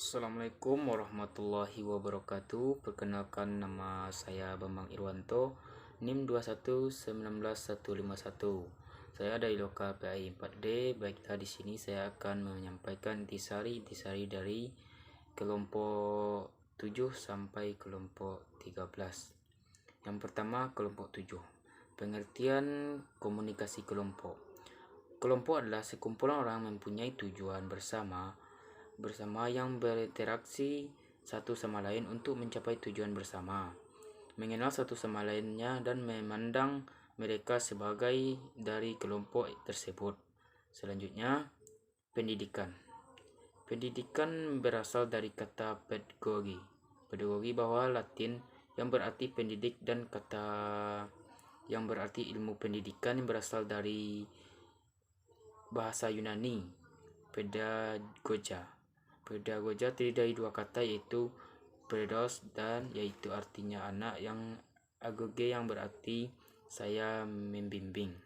Assalamualaikum warahmatullahi wabarakatuh. Perkenalkan, nama saya Bambang Irwanto, NIM 2119151. Saya dari lokal PAI 4D. Baiklah, di sini saya akan menyampaikan intisari dari kelompok 7 sampai kelompok 13. Yang pertama, kelompok 7. Pengertian komunikasi kelompok. Kelompok adalah sekumpulan orang mempunyai tujuan bersama yang berinteraksi satu sama lain untuk mencapai tujuan bersama, mengenal satu sama lainnya dan memandang mereka sebagai dari kelompok tersebut. Selanjutnya, pendidikan. Pendidikan berasal dari kata pedagogi. Pedagogi bahwa Latin yang berarti pendidik dan kata yang berarti ilmu pendidikan yang berasal dari bahasa Yunani, pedagogia. Pedagogia terdiri dari dua kata, yaitu pedos dan yaitu artinya anak, yang agoge yang berarti saya membimbing.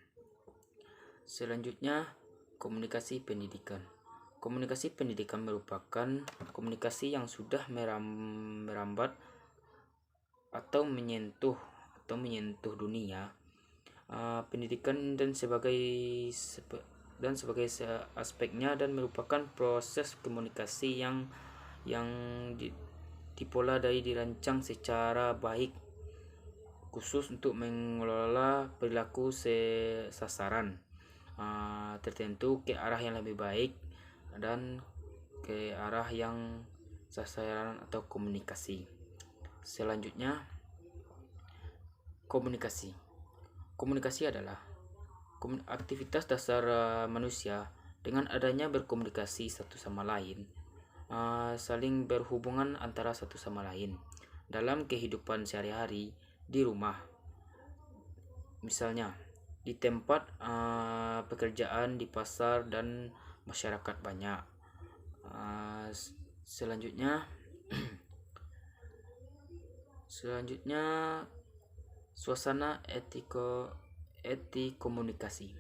Selanjutnya, komunikasi pendidikan. Komunikasi pendidikan merupakan komunikasi yang sudah merambat atau menyentuh dunia pendidikan dan sebagai aspeknya, dan merupakan proses komunikasi yang dipola dari dirancang secara baik khusus untuk mengelola perilaku sasaran tertentu ke arah yang lebih baik dan ke arah yang sasaran atau komunikasi. Selanjutnya, komunikasi. Komunikasi adalah aktivitas dasar manusia dengan adanya berkomunikasi satu sama lain, saling berhubungan antara satu sama lain dalam kehidupan sehari-hari, di rumah, misalnya di tempat pekerjaan, di pasar, dan masyarakat banyak. Selanjutnya suasana komunikasi.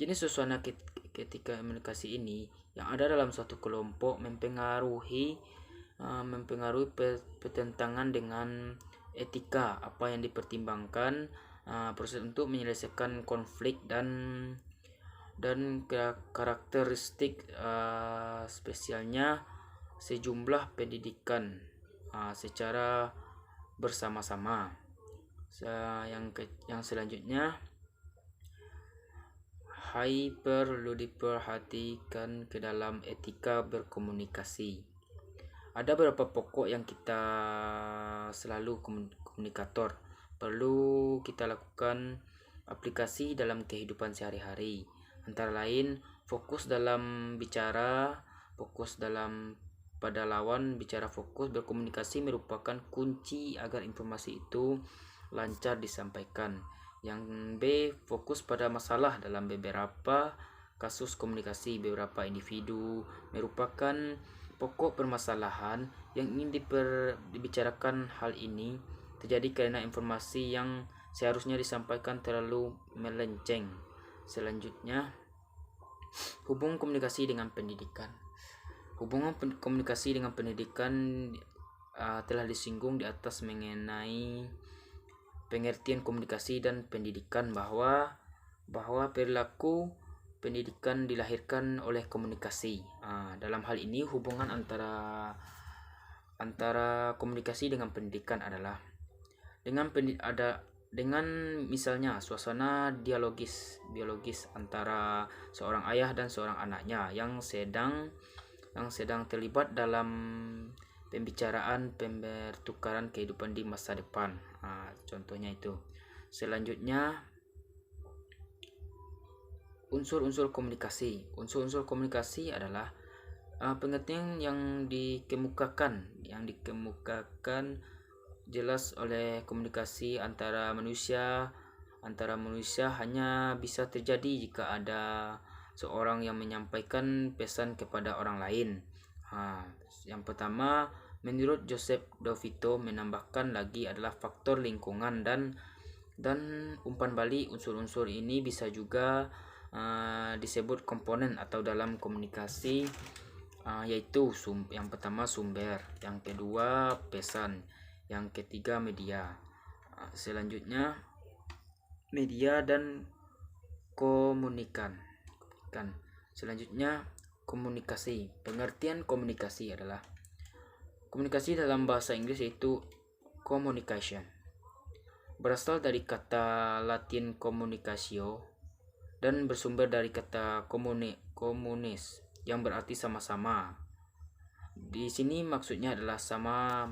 Jenis suasana ketika komunikasi ini yang ada dalam suatu kelompok mempengaruhi pertentangan dengan etika, apa yang dipertimbangkan, proses untuk menyelesaikan konflik, dan karakteristik spesialnya sejumlah pendidikan secara bersama-sama. Yang selanjutnya, perlu diperhatikan ke dalam etika berkomunikasi. Ada beberapa pokok yang kita selalu komunikator perlu kita lakukan aplikasi dalam kehidupan sehari-hari. Antara lain, fokus dalam bicara, fokus dalam pada lawan, bicara fokus. Berkomunikasi merupakan kunci agar informasi itu lancar disampaikan. Yang B, fokus pada masalah. Dalam beberapa kasus komunikasi, beberapa individu merupakan pokok permasalahan yang ingin dibicarakan. Hal ini terjadi karena informasi yang seharusnya disampaikan terlalu melenceng. Selanjutnya, hubungan komunikasi dengan pendidikan. Hubungan komunikasi dengan pendidikan telah disinggung di atas mengenai pengertian komunikasi dan pendidikan, bahwa perilaku pendidikan dilahirkan oleh komunikasi. Dalam hal ini, hubungan antara komunikasi dengan pendidikan adalah dengan misalnya suasana biologis antara seorang ayah dan seorang anaknya yang sedang terlibat dalam pembicaraan pertukaran kehidupan di masa depan. Contohnya itu. Selanjutnya, unsur-unsur komunikasi. Unsur-unsur komunikasi adalah pengertian yang dikemukakan jelas oleh komunikasi antara manusia hanya bisa terjadi jika ada seorang yang menyampaikan pesan kepada orang lain. Yang pertama, menurut Joseph Dovito, menambahkan lagi adalah faktor lingkungan dan umpan balik. Unsur-unsur ini bisa juga disebut komponen atau dalam komunikasi yaitu yang pertama sumber, yang kedua pesan, yang ketiga media. Selanjutnya media dan komunikan. Selanjutnya komunikasi. Pengertian komunikasi adalah komunikasi dalam bahasa Inggris yaitu communication. Berasal dari kata Latin communicatio dan bersumber dari kata communis yang berarti sama-sama. Di sini maksudnya adalah sama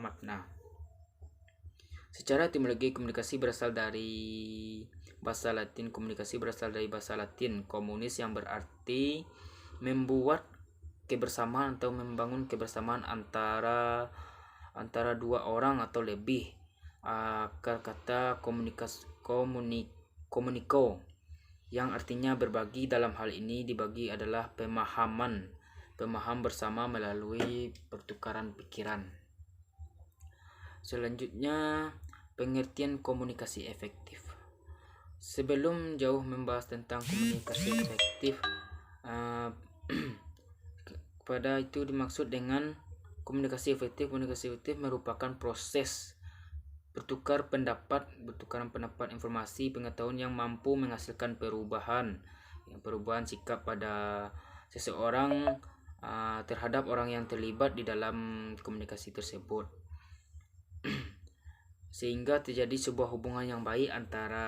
makna. Secara etimologi komunikasi berasal dari bahasa Latin. Komunikasi berasal dari bahasa Latin komunis yang berarti membuat kebersamaan atau membangun kebersamaan antara dua orang atau lebih. Akar kata komuniko yang artinya berbagi. Dalam hal ini dibagi adalah pemahaman bersama melalui pertukaran pikiran. Selanjutnya pengertian komunikasi efektif. Sebelum jauh membahas tentang komunikasi efektif, pada itu dimaksud dengan komunikasi efektif. Komunikasi efektif merupakan proses bertukaran pendapat, informasi, pengetahuan yang mampu menghasilkan perubahan sikap pada seseorang terhadap orang yang terlibat di dalam komunikasi tersebut, sehingga terjadi sebuah hubungan yang baik antara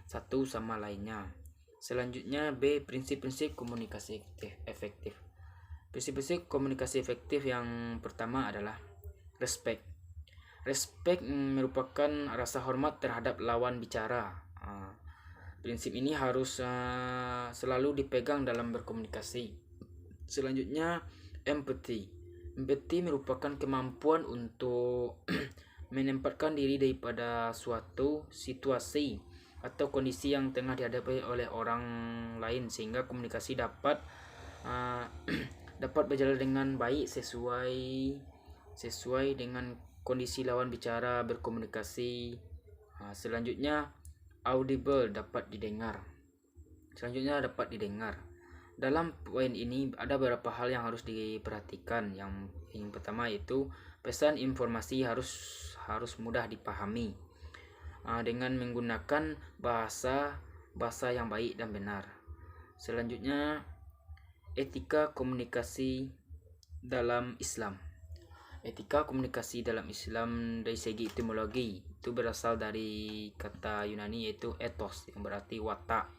satu sama lainnya. Selanjutnya B, prinsip-prinsip komunikasi efektif. Prinsip-prinsip komunikasi efektif yang pertama adalah respect. Respect merupakan rasa hormat terhadap lawan bicara. Prinsip ini harus selalu dipegang dalam berkomunikasi. Selanjutnya empathy. Empathy merupakan kemampuan untuk menempatkan diri daripada suatu situasi atau kondisi yang tengah dihadapi oleh orang lain, sehingga komunikasi dapat berjalan dengan baik sesuai dengan kondisi lawan bicara berkomunikasi. Selanjutnya audible, dapat didengar. Dalam poin ini ada beberapa hal yang harus diperhatikan. Yang pertama yaitu pesan informasi harus mudah dipahami dengan menggunakan bahasa yang baik dan benar. Selanjutnya etika komunikasi dalam Islam. Etika komunikasi dalam Islam dari segi etimologi itu berasal dari kata Yunani yaitu ethos yang berarti watak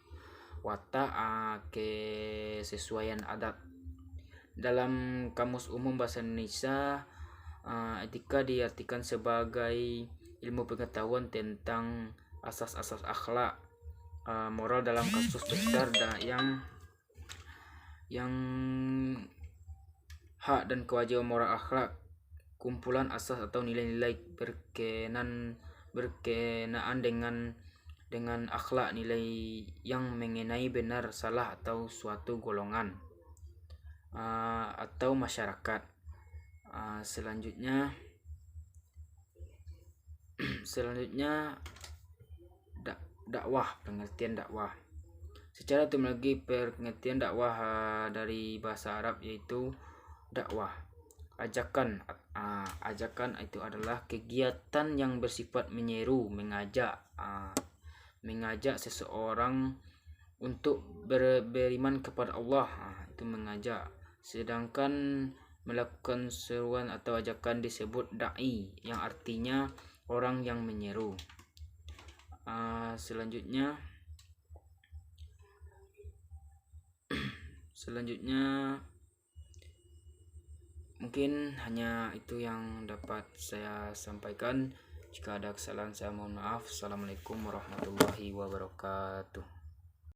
kesesuaian adat. Dalam Kamus Umum Bahasa Indonesia, etika diartikan sebagai ilmu pengetahuan tentang asas-asas akhlak moral dalam kasus besar yang hak dan kewajiban moral akhlak, kumpulan asas atau nilai-nilai berkenaan dengan akhlak, nilai yang mengenai benar salah atau suatu golongan atau masyarakat. Selanjutnya dakwah, pengertian dakwah. Secara etimologi pengertian dakwah dari bahasa Arab yaitu dakwah, ajakan itu adalah kegiatan yang bersifat menyeru, mengajak seseorang untuk beriman kepada Allah, itu mengajak. Sedangkan melakukan seruan atau ajakan disebut da'i, yang artinya orang yang menyeru. Selanjutnya mungkin hanya itu yang dapat saya sampaikan. Jika ada kesalahan saya mohon maaf. Assalamualaikum warahmatullahi wabarakatuh.